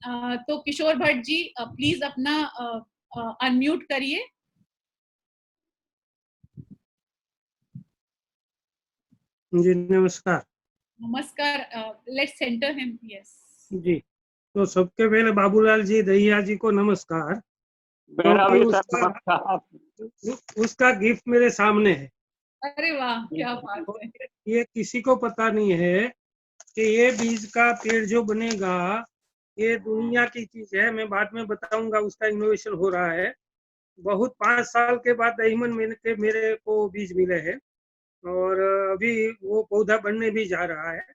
तो किशोर भट्ट जी प्लीज अपना अनम्यूट करिए। जी नमस्कार। नमस्कार। Let's centre him. यस जी, तो सबके पहले बाबूलाल जी दहिया जी को नमस्कार, क्योंकि उसका गिफ्ट मेरे सामने है। अरे वाह, क्या बात है। ये किसी को पता नहीं है कि ये बीज का पेड़ जो बनेगा ये दुनिया की चीज है। मैं बाद में बताऊंगा, उसका इनोवेशन हो रहा है। बहुत 5 साल के बाद दहीमन मेरे को बीज मिले हैं और अभी वो पौधा बनने भी जा रहा है।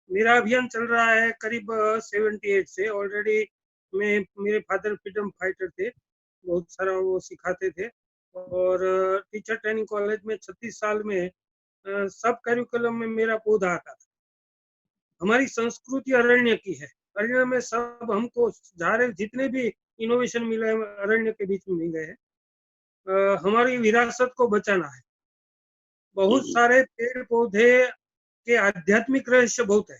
मेरा अभियान चल रहा है करीब 78 से। ऑलरेडी मेरे फादर फ्रीडम फाइटर थे, बहुत सारा वो सिखाते थे। और टीचर ट्रेनिंग कॉलेज में 36 साल में सब करिकुलम में मेरा पौधा आता था। हमारी संस्कृति अरण्य की है। अरण्य में सब हमको सारे जितने भी इनोवेशन मिले हैं अरण्य के बीच में मिले हैं। हमारी विरासत को बचाना है। बहुत सारे पेड़ पौधे के आध्यात्मिक रहस्य बहुत है।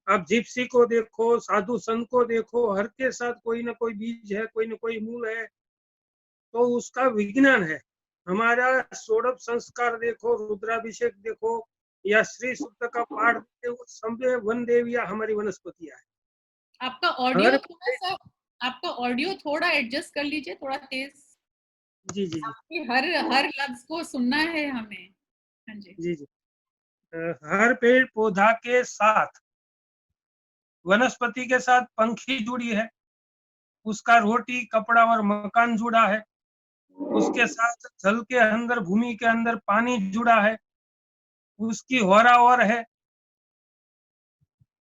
आप जिप्सी को देखो, साधु संत को देखो, हर के साथ कोई ना कोई बीज है, कोई ना कोई मूल है, तो उसका विज्ञान है। हमारा षोडश संस्कार देखो, रुद्राभिषेक देखो या श्री सूक्त का पाठ देखो, सब वन देवियां हमारी वनस्पतियां है। आपका ऑडियो थोड़ा सा, आपका ऑडियो थोड़ा एडजस्ट कर लीजिए, थोड़ा तेज। जी जी जी आपकी हर लफ्ज को सुनना है हमें। हाँ जी जी जी। हर पेड़ पौधा के साथ वनस्पति के साथ पंखी जुड़ी है, उसका रोटी कपड़ा और मकान जुड़ा है, उसके साथ जल के अंदर भूमि के अंदर पानी जुड़ा है, उसकी होरावर है।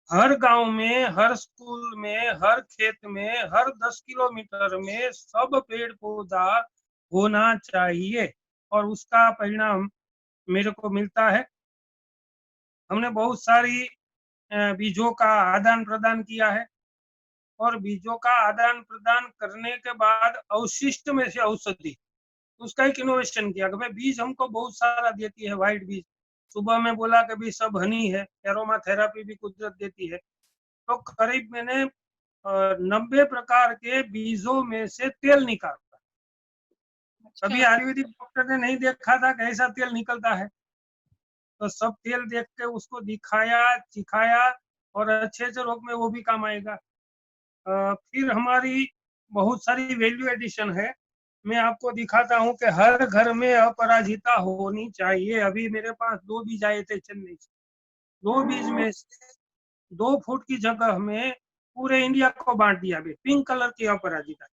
हर गांव में, हर स्कूल में, हर खेत में, हर 10 किलोमीटर में सब पेड़ पौधा होना चाहिए और उसका परिणाम मेरे को मिलता है। हमने बहुत सारी बीजों का आदान प्रदान किया है और बीजों का आदान प्रदान करने के बाद अवशिष्ट में से औषधि, उसका एक इनोवेशन किया कि भाई बीज हमको बहुत सारा देती है। व्हाइट बीज सुबह में बोला कि भी सब हनी है, एरोमा थेरापी भी कुदरत देती है। तो करीब मैंने 90 प्रकार के बीजों में से तेल निकाला। कभी आयुर्वेदिक डॉक्टर ने नहीं देखा था कि ऐसा तेल निकलता है। तो सब तेल देख के उसको दिखाया, सिखाया और अच्छे से रोग में वो भी काम आएगा। फिर हमारी बहुत सारी वैल्यू एडिशन है। मैं आपको दिखाता हूँ कि हर घर में अपराजिता होनी चाहिए। अभी मेरे पास 2 बीज आए थे चेन्नई से। 2 बीज में से 2 फुट की जगह में पूरे इंडिया को बांट दिया। अभी पिंक कलर की अपराजिता।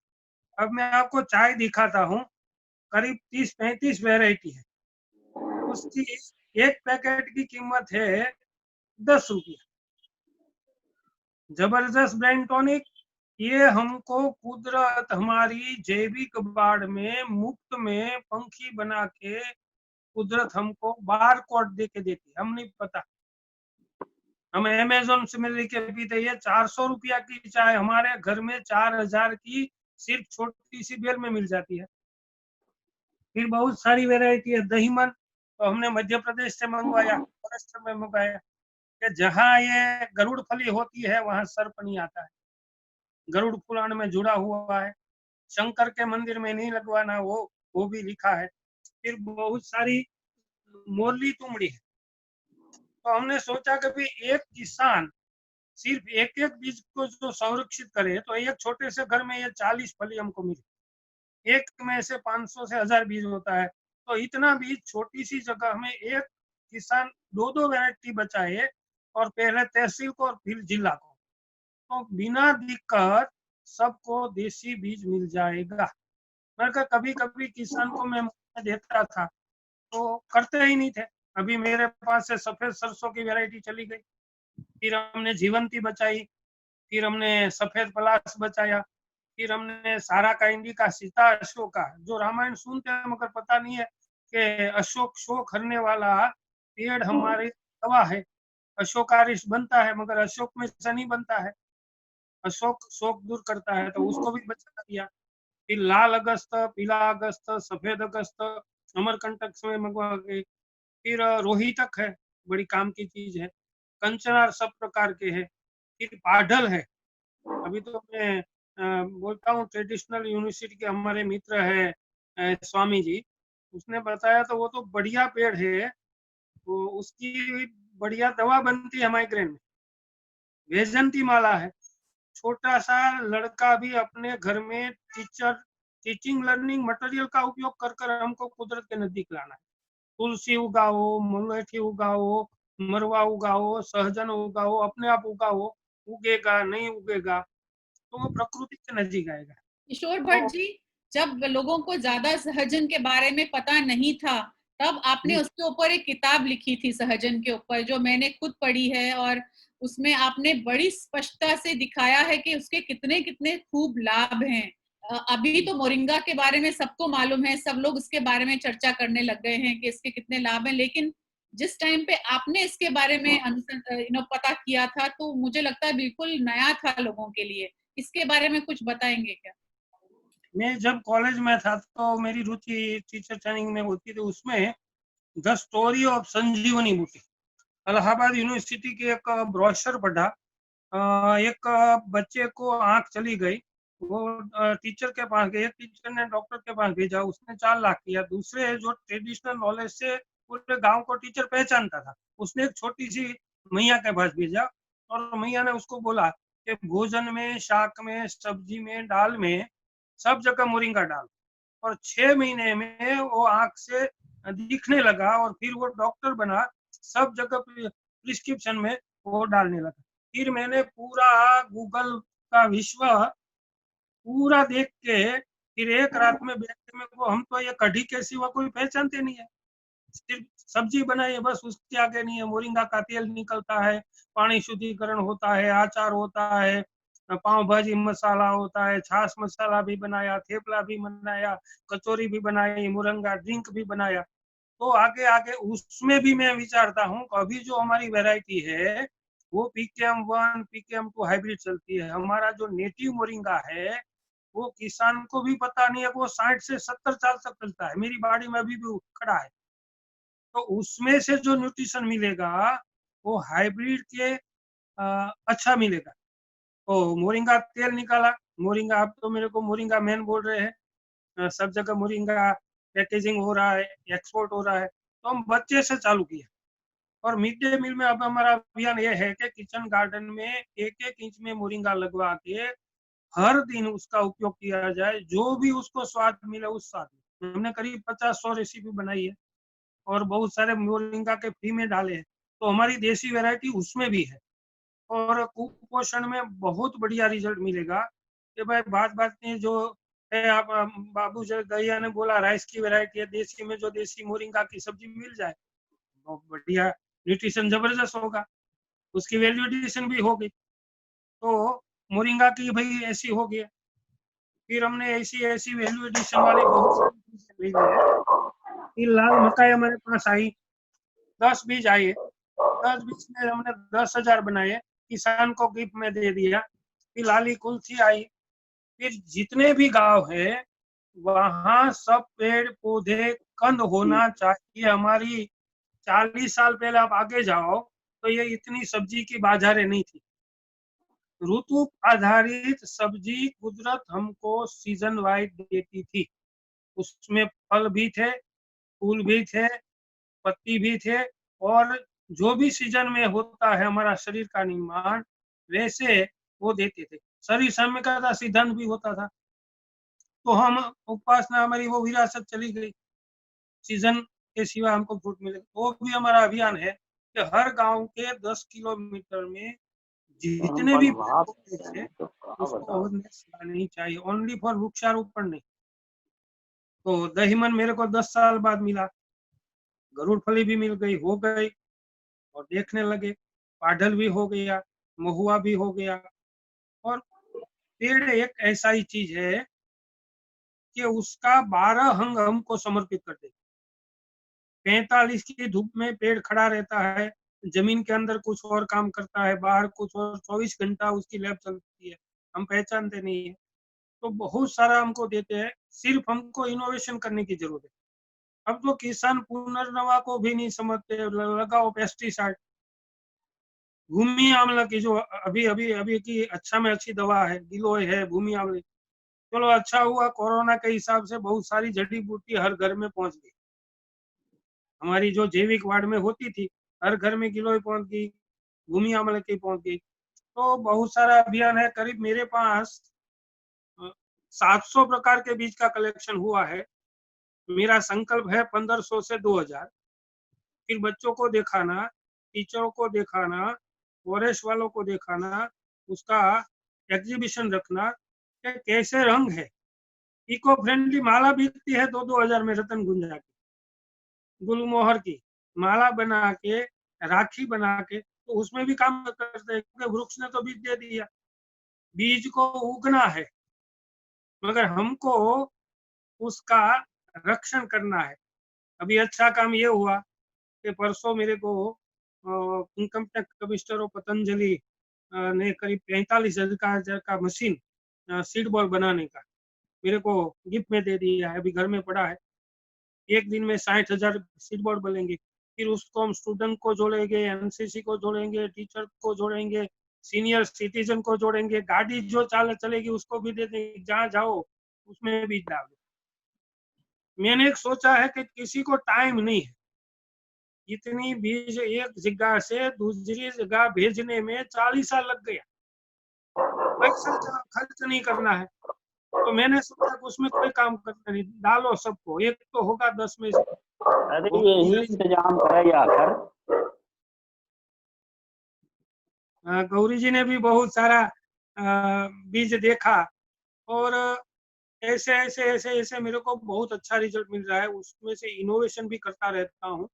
अब मैं आपको चाय दिखाता हूँ, करीब 30-35 वेराइटी है। उसकी एक पैकेट की कीमत है 10 रुपया। जबरदस्त ब्रांड टॉनिक, ये हमको कुदरत हमारी जैविक बाड़ में मुफ्त में पंखी बना के कुदरत हमको बार कोड दे के देती है। हम नहीं पता, हम अमेजोन से मिल के पीते। ये 400 रुपया की चाय हमारे घर में 4000 की सिर्फ छोटी सी बेल में मिल जाती है। फिर बहुत सारी वेराइटी है। दहीमन तो हमने मध्य प्रदेश से मंगवाया, महाराष्ट्र में मंगवाया कि जहाँ ये गरुड़ फली होती है वहां सर्प नहीं आता है। गरुड़ पुराण में जुड़ा हुआ है। शंकर के मंदिर में नहीं लगवाना, वो भी लिखा है। फिर बहुत सारी मोरली तुमड़ी है। तो हमने सोचा कि भाई एक किसान सिर्फ एक एक बीज को जो संरक्षित करे तो एक छोटे से घर में ये 40 फली हमको मिले। एक में से 500 से 1000 बीज होता है। तो इतना बीज छोटी सी जगह में एक किसान 2-2 वैरायटी बचाए और पहले तहसील को और फिर जिला को, तो बिना दिक्कत सबको देसी बीज मिल जाएगा। मैं कभी कभी किसान को मैं देता था तो करते ही नहीं थे। अभी मेरे पास से सफेद सरसों की वैरायटी चली गई। फिर हमने जीवंती बचाई, फिर हमने सफेद पलाश बचाया, फिर हमने सारा का इंडिका, सीता अशोका, जो रामायण सुनते हैं मगर पता नहीं है कि अशोक शोक हरने वाला पेड़ हमारे दवा है। अशोकारिश बनता है मगर अशोक में से नहीं बनता है। अशोक शोक दूर करता है, तो उसको भी बचा दिया। फिर लाल अगस्त, पीला अगस्त, सफेद अगस्त, अमरकंटक से मंगवा गए। फिर रोहितक है, बड़ी काम की चीज है। कंचनार सब प्रकार के है। फिर पाढल है, अभी तो मैं बोलता हूँ ट्रेडिशनल यूनिवर्सिटी के हमारे मित्र है स्वामी जी, उसने बताया तो वो तो बढ़िया पेड़ है, तो उसकी बढ़िया दवा बनती है माइग्रेन में। वैजंती माला है, छोटा सा लड़का भी अपने घर में टीचिंग लर्निंग मटेरियल का उपयोग कर कर हमको कुदरत के नजदीक लाना है। तुलसी उगाओ, मुलैठी उगाओ, मरवा उगाओ, सहजन उगाओ, अपने आप उगाओ, उगेगा नहीं उगेगा तो वो प्रकृति के नजदीक आएगा। किशोर भट्ट तो जी, जब लोगों को ज्यादा सहजन के बारे में पता नहीं था, तब आपने जी उसके ऊपर एक किताब लिखी थी सहजन के ऊपर, जो मैंने खुद पढ़ी है, और उसमें आपने बड़ी स्पष्टता से दिखाया है कि उसके कितने कितने खूब लाभ हैं। अभी तो मोरिंगा के बारे में सबको मालूम है, सब लोग इसके बारे में चर्चा करने लग गए हैं कि इसके कितने लाभ हैं, लेकिन जिस टाइम पे आपने इसके बारे में पता किया था, तो मुझे लगता है बिल्कुल नया था लोगों के लिए। इसके बारे में कुछ बताएंगे क्या? मैं जब कॉलेज में था तो मेरी रुचि टीचर ट्रेनिंग में होती थी, उसमें द स्टोरी ऑफ संजीवनी बूटी, इलाहाबाद यूनिवर्सिटी की एक ब्रोशर पढ़ा। एक बच्चे को आंख चली गई, वो टीचर के पास गए, टीचर ने डॉक्टर के पास भेजा, उसने 4 लाख किया। दूसरे जो ट्रेडिशनल नॉलेज से पूरे गांव को टीचर पहचानता था, उसने एक छोटी सी मैया के पास भेजा, और मैया ने उसको बोला कि भोजन में, शाक में, सब्जी में, दाल में सब जगह मोरिंगा डाल। और 6 महीने में वो आंख से दिखने लगा, और फिर वो डॉक्टर बना, सब जगह प्रिस्क्रिप्शन में वो डालने लगा। फिर मैंने पूरा गूगल का विश्व पूरा देख के फिर एक रात में बैठ के मेरे को, हम तो ये कढ़ी के सिवा कोई पहचानते नहीं है, सिर्फ सब्जी बनाई है बस, उसके आगे नहीं है। मोरिंगा का तेल निकलता है, पानी शुद्धिकरण होता है, आचार होता है, पाव भाजी मसाला होता है, छाछ मसाला भी बनाया, थेपला भी बनाया, कचौरी भी बनाई, मुरंगा ड्रिंक भी बनाया। तो आगे आगे उसमें भी मैं विचारता हूँ, अभी जो हमारी वैरायटी है वो PKM1 PKM2 हाइब्रिड चलती है। हमारा जो नेटिव मोरिंगा है वो किसान को भी पता नहीं है, वो 60 से 70 साल तक चलता है, मेरी बाड़ी में अभी भी खड़ा है। तो उसमें से जो न्यूट्रिशन मिलेगा वो हाइब्रिड के अच्छा मिलेगा। तो मोरिंगा तेल निकाला, मोरिंगा, अब तो मेरे को मोरिंगा मैन बोल रहे हैं, सब जगह मोरिंगा पैकेजिंग हो रहा है, एक्सपोर्ट हो रहा है, तो हम बच्चे से चालू किया। और मिड डे मील में अब हमारा अभियान यह है कि किचन गार्डन में 1-1 इंच में मोरिंगा लगवा के हर दिन उसका उपयोग किया जाए, जो भी उसको स्वाद मिले उस स्वाद में। हमने करीब 50-100 रेसिपी बनाई है, और बहुत सारे मोरिंगा के फ्री में डाले हैं, तो हमारी देसी वैरायटी उसमें भी है। और कुपोषण में बहुत बढ़िया रिजल्ट मिलेगा कि भाई बात बात में जो है, आप बाबू गैया ने बोला राइस की वैरायटी है, देसी में जो देसी मोरिंगा की सब्जी मिल जाए, बहुत बढ़िया न्यूट्रिशन जबरदस्त होगा, उसकी वैल्यू एडिशन भी होगी। तो मोरिंगा की भाई ऐसी हो गया। फिर हमने ऐसी ऐसी वैल्यू एडिशन वाली बहुत सारी चीजें भेजी है। फिर लाल मकाई हमारे पास आई, 10 बीज आए, 10 बीज में हमने 10,000 बनाए, किसान को गिफ्ट में दे दिया। फिर लाली कुल्थी आई। फिर जितने भी गांव है वहां सब पेड़ पौधे कंद होना चाहिए। हमारी 40 साल पहले आप आगे जाओ तो ये इतनी सब्जी की बाजारें नहीं थी। ऋतु आधारित सब्जी कुदरत हमको सीजन वाइज देती थी, उसमें फल भी थे, फूल भी थे, पत्ती भी थे, और जो भी सीजन में होता है हमारा शरीर का निर्माण, वैसे वो देते थे। शरीर साम्य का सिद्धांत भी होता था। तो हम उपासना हमारी वो विरासत चली गई, सीजन के सिवा हमको फ्रूट मिले। वो भी हमारा अभियान है कि हर गांव के 10 किलोमीटर में जितने भी पेड़ पौधे थे उसको अवेयरनेस लानी चाहिए, ओनली फॉर वृक्षारोपण नहीं। तो दहीमन मेरे को 10 साल बाद मिला, गरुड़ फली भी मिल गई, हो गई, और देखने लगे, पाढल भी हो गया, महुआ भी हो गया। और पेड़ एक ऐसा ही चीज है कि उसका 12 अंग हमको समर्पित कर दे। 45 की धूप में पेड़ खड़ा रहता है, जमीन के अंदर कुछ और काम करता है, बाहर कुछ और, 24 घंटा उसकी लैब चलती है, हम पहचानते नहीं है। तो बहुत सारा हमको देते हैं, सिर्फ हमको इनोवेशन करने की जरूरत है। अब तो किसान पुनर्नवा को भी नहीं समझते, लगाओ पेस्टिसाइड, भूमि आंवला की जो अभी अभी अभी की अच्छा में अच्छी दवा है, गिलोय है, भूमि आंवले। चलो अच्छा हुआ कोरोना के हिसाब से बहुत सारी जड़ी बूटी हर घर में पहुंच गई। हमारी जो जैविक वार्ड में होती थी, हर घर में गिलोय पहुंच गई, भूमि आंवले की पहुंच गई। तो बहुत सारा अभियान है। करीब मेरे पास 700 प्रकार के बीज का कलेक्शन हुआ है। मेरा संकल्प है 1500 से 2000। फिर बच्चों को दिखाना, टीचरों को दिखाना, फॉरेस्ट वालों को दिखाना, उसका एग्जीबिशन रखना कि कैसे रंग है। इको फ्रेंडली माला बिकती है 2-2 हजार में रतन गुंजा की, गुलमोहर की माला बना के, राखी बना के, तो उसमें भी काम करते हैं क्योंकि वृक्ष ने तो बीज दे दिया। बीज को उगना है, मगर हमको उसका रक्षण करना है। अभी अच्छा काम ये हुआ कि परसों मेरे को इनकम टैक्स कमिश्नर और पतंजलि ने करीब 45,000 का मशीन सीड बॉल बनाने का मेरे को गिफ्ट में दे दिया है। अभी घर में पड़ा है। एक दिन में 60,000 सीड बॉल बनेंगे। फिर उसको हम स्टूडेंट को जोड़ेंगे, एनसीसी को जोड़ेंगे, टीचर को जोड़ेंगे, सीनियर सिटीजन को जोड़ेंगे, गाड़ी जो चलेगी उसको भी दे देंगे। जहाँ जाओ उसमें भी डाल। मैंने सोचा है कि किसी को टाइम नहीं है, इतनी बीज एक जगह से दूसरी जगह भेजने में 40 साल लग गया, पैसा खर्च नहीं करना है। तो मैंने सोचा कि उसमें कोई काम करना नहीं, डालो सबको, एक तो होगा 10 में से। अरे यही इंतजाम करे आखिर। गौरी जी ने भी बहुत सारा बीज देखा और ऐसे ऐसे ऐसे ऐसे मेरे को बहुत अच्छा रिजल्ट मिल रहा है। उसमें से इनोवेशन भी करता रहता हूँ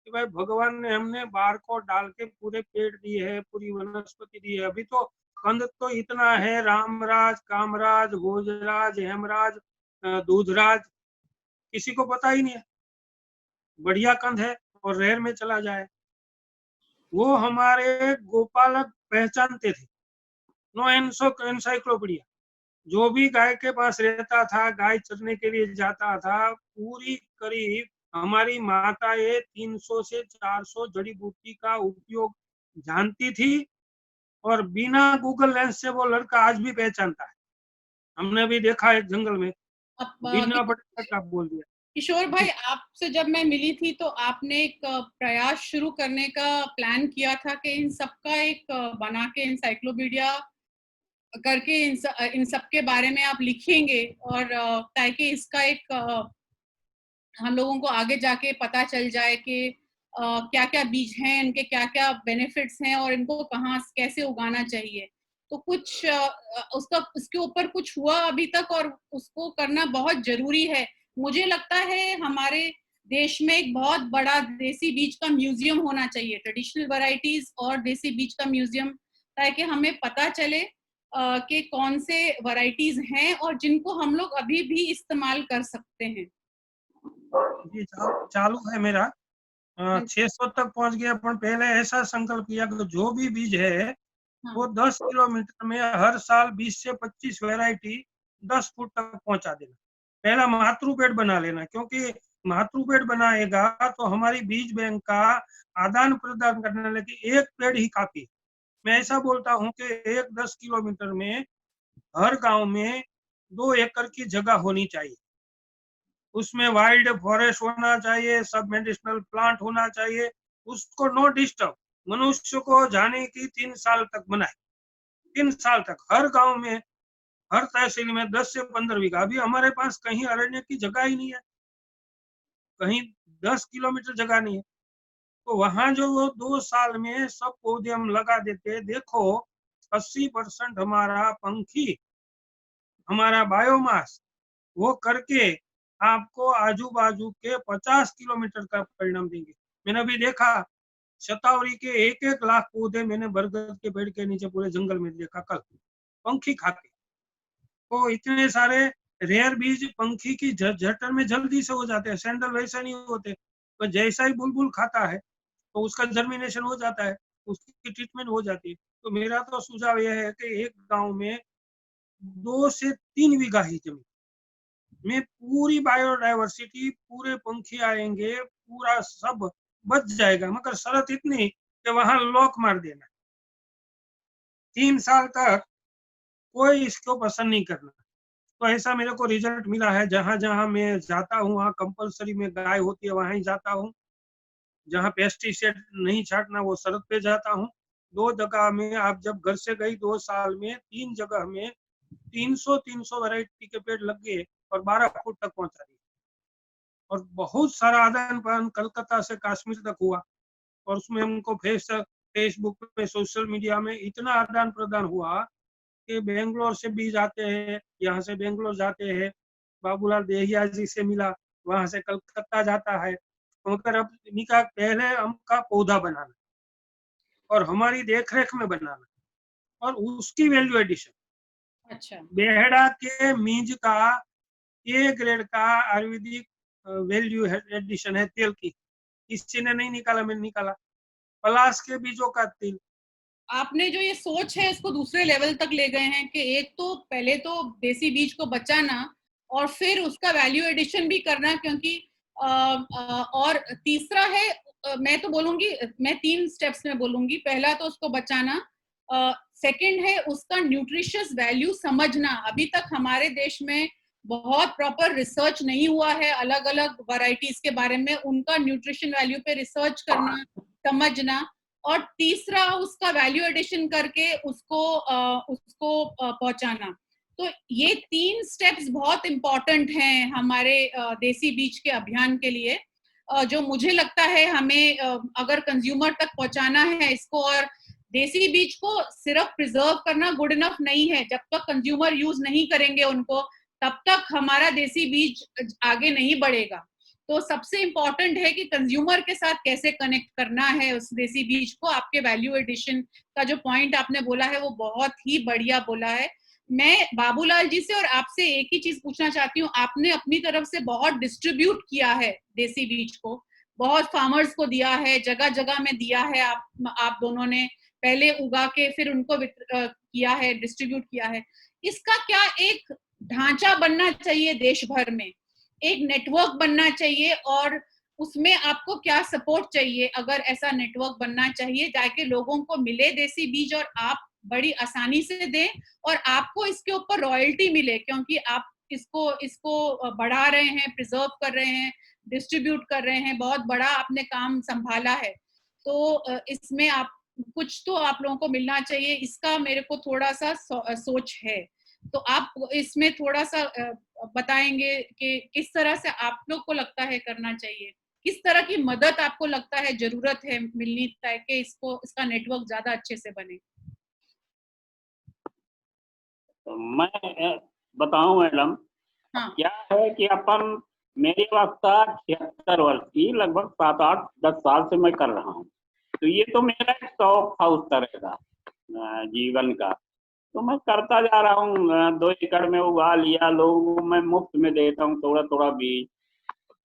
कि भाई भगवान ने हमने बार को डाल के पूरे पेड़ दिए है, पूरी वनस्पति दी है। अभी तो कंद तो इतना है, रामराज, कामराज, भोजराज, हेमराज, दूधराज, किसी को पता ही नहीं है। बढ़िया कंद है और रेयर में चला जाए। वो हमारे गोपालक पहचानते थे। No encyclopedia. जो भी गाय के पास रहता था, गाय चरने के लिए जाता था, पूरी करीब हमारी माताएं 300 से 400 जड़ी बूटी का उपयोग जानती थी और बिना गूगल लेंस से वो लड़का आज भी पहचानता है। हमने भी देखा एक जंगल में, बिना पटका का बोल दिया। किशोर भाई, आपसे जब मैं मिली थी तो आपने एक प्रयास शुरू करने का प्लान किया था कि इन सबका एक बना के एनसाइक्लोपीडिया करके इन सब के बारे में आप लिखेंगे और ताकि इसका एक हम लोगों को आगे जाके पता चल जाए कि क्या क्या बीज हैं, इनके क्या क्या बेनिफिट्स हैं और इनको कहाँ कैसे उगाना चाहिए। तो कुछ उसका उसके ऊपर कुछ हुआ अभी तक और उसको करना बहुत जरूरी है। मुझे लगता है हमारे देश में एक बहुत बड़ा देसी बीज का म्यूजियम होना चाहिए, ट्रेडिशनल वैरायटीज और देसी बीज का म्यूजियम, ताकि हमें पता चले कि कौन से वैरायटीज हैं और जिनको हम लोग अभी भी इस्तेमाल कर सकते हैं। जी चालू है मेरा। 600 तक पहुंच गया। पर पहले ऐसा संकल्प किया कि जो भी बीज है वो 10 किलोमीटर में हर साल 20 से 25 वैरायटी 10 फुट तक पहुंचा देना। पहला मातृपेड़ बना लेना, क्योंकि मातृपेड़ बनाएगा तो हमारी बीज बैंक का आदान प्रदान करने लगे। एक पेड़ ही काफी। मैं ऐसा बोलता हूँ कि एक 10 किलोमीटर में हर गांव में 2 एकड़ की जगह होनी चाहिए। उसमें वाइल्ड फॉरेस्ट होना चाहिए, सब मेडिसिनल प्लांट होना चाहिए। उसको नो डिस्टर्ब, मनुष्य को जाने की 3 साल तक बनाए। 3 साल तक हर गांव में, हर तहसील में 10 से 15 बीघा। अभी हमारे पास कहीं अरण्य की जगह ही नहीं है, कहीं 10 किलोमीटर जगह नहीं है। तो वहां जो वो 2 साल में सब पौधे हम लगा देते। देखो 80% हमारा पंखी, हमारा बायोमास वो करके आपको आजू बाजू के 50 किलोमीटर का परिणाम देंगे। मैंने अभी देखा शतावरी के 1-1 लाख पौधे मैंने बरगद के पेड़ के नीचे पूरे जंगल में देखा कल, पंखी खाते। तो इतने सारे रेयर बीज पंखी की झटर में जल्दी से हो जाते हैं। सैंडल वैसे नहीं होते, तो जैसा ही बुलबुल खाता है तो उसका जर्मिनेशन हो जाता है, उसकी ट्रीटमेंट हो जाती है। तो मेरा तो सुझाव यह है कि एक गांव में 2 से 3 बीघा ही जमीन में पूरी बायोडायवर्सिटी, पूरे पंखी आएंगे, पूरा सब बच जाएगा। मगर शर्त इतनी कि वहां लॉक मार देना, 3 साल तक कोई इसको पसंद नहीं करना। तो ऐसा मेरे को रिजल्ट मिला है। जहां जहां मैं जाता हूँ वहां कंपलसरी में गाय होती है, वहां ही जाता हूँ। जहाँ पेस्टिसाइड नहीं छाटना वो शरत पे जाता हूँ। 2 जगह में आप जब घर से गई 2 साल में 3 जगह में 300 वैरायटी के पेड़ लग गए और 12 फुट तक पहुंचा दिए। और बहुत सारा आदान प्रदान कलकत्ता से कश्मीर तक हुआ। और उसमें हमको फेसबुक पे, सोशल मीडिया में इतना आदान प्रदान हुआ कि बेंगलोर से बीज आते हैं, यहाँ से बेंगलोर जाते हैं, बाबूलाल देहिया जी से मिला, वहां से कलकत्ता जाता है। मगर अब इनका पहले हमका पौधा बनाना और हमारी देखरेख में बनाना और उसकी वैल्यू एडिशन। अच्छा, बेहड़ा के मीज का ए ग्रेड का आयुर्वेदिक वैल्यू एडिशन है तेल की। किसी ने नहीं निकाला, मैंने निकाला। पलाश के बीजों का तेल। आपने जो ये सोच है इसको दूसरे लेवल तक ले गए हैं कि एक तो पहले तो देसी बीज को बचाना और फिर उसका वैल्यू एडिशन भी करना, क्योंकि और तीसरा है, मैं तो बोलूंगी, मैं 3 स्टेप्स में बोलूंगी। पहला तो उसको बचाना, सेकंड है उसका न्यूट्रिशियस वैल्यू समझना। अभी तक हमारे देश में बहुत प्रॉपर रिसर्च नहीं हुआ है अलग अलग वैरायटीज के बारे में, उनका न्यूट्रिशन वैल्यू पे रिसर्च करना, समझना। और तीसरा उसका वैल्यू एडिशन करके उसको पहुंचाना। तो ये 3 स्टेप्स बहुत इंपॉर्टेंट हैं हमारे देसी बीज के अभियान के लिए, जो मुझे लगता है हमें अगर कंज्यूमर तक पहुंचाना है इसको। और देसी बीज को सिर्फ प्रिजर्व करना गुड इनफ नहीं है। जब तक कंज्यूमर यूज नहीं करेंगे उनको, तब तक हमारा देसी बीज आगे नहीं बढ़ेगा। तो सबसे इंपॉर्टेंट है कि कंज्यूमर के साथ कैसे कनेक्ट करना है उस देसी बीज को। आपके वैल्यू एडिशन का जो पॉइंट आपने बोला है वो बहुत ही बढ़िया बोला है। मैं बाबूलाल जी से और आपसे एक ही चीज पूछना चाहती हूँ। आपने अपनी तरफ से बहुत डिस्ट्रीब्यूट किया है देसी बीज को, बहुत फार्मर्स को दिया है, जगह जगह में दिया है। आप दोनों ने पहले उगा के फिर उनको किया है, डिस्ट्रीब्यूट किया है। इसका क्या एक ढांचा बनना चाहिए देश भर में, एक नेटवर्क बनना चाहिए, और उसमें आपको क्या सपोर्ट चाहिए अगर ऐसा नेटवर्क बनना चाहिए ताकि लोगों को मिले देसी बीज और आप बड़ी आसानी से दें और आपको इसके ऊपर रॉयल्टी मिले, क्योंकि आप इसको बढ़ा रहे हैं, प्रिजर्व कर रहे हैं, डिस्ट्रीब्यूट कर रहे हैं, बहुत बड़ा आपने काम संभाला है। तो इसमें आप कुछ तो आप लोगों को मिलना चाहिए, इसका मेरे को थोड़ा सा सोच है। तो आप इसमें थोड़ा सा बताएंगे कि किस तरह से आप लोग को लगता है करना चाहिए, किस तरह की मदद आपको लगता है जरूरत है मिलनी ताकि इसका नेटवर्क ज्यादा अच्छे से बने। मैं बताऊं मैडम, हाँ, क्या है कि अपन, मेरी अवस्था 76 वर्ष की, लगभग 7-8-10 साल से मैं कर रहा हूँ। तो ये तो मेरा एक शौक था उस तरह का जीवन का। तो मैं करता जा रहा हूँ, 2 एकड़ में उगा लिया, लोगों को मैं मुफ्त में देता हूँ थोड़ा थोड़ा बीज।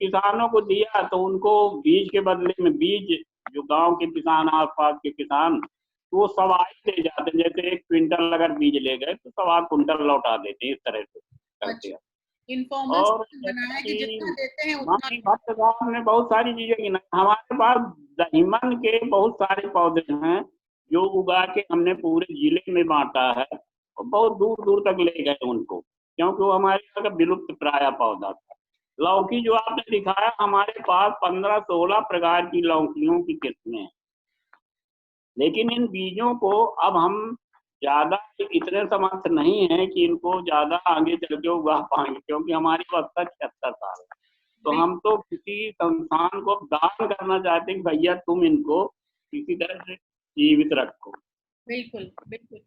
किसानों को दिया तो उनको बीज के बदले में बीज, जो गांव के किसान, आसपास के किसान, तो वो सवाई दे जाते हैं। जैसे 1 क्विंटल अगर बीज ले गए तो 1.25 क्विंटल लौटा देते हैं, इस तरह से करते हैं। अच्छा, इनफॉर्मल और बनाया है कि जितना देते हैं हमारे उतना। भक्त साहब ने बहुत सारी चीजें की ना, हमारे पास दहीमन के बहुत सारे पौधे हैं जो उगा के हमने पूरे जिले में बांटा है और बहुत दूर दूर तक ले गए उनको, क्योंकि वो हमारे यहाँ का विलुप्त प्राय पौधा था। लौकी जो आपने दिखाया, हमारे पास 15-16 प्रकार की लौकियों की किस्में हैं। लेकिन इन बीजों को अब हम ज्यादा इतने समर्थ नहीं है कि इनको ज्यादा आगे चल के उगा पाएंगे, क्योंकि हमारी अवस्था 76 साल है। तो हम तो किसी संस्थान को दान करना चाहते हैं कि भैया तुम इनको किसी तरह से जीवित रखो। बिल्कुल बिल्कुल।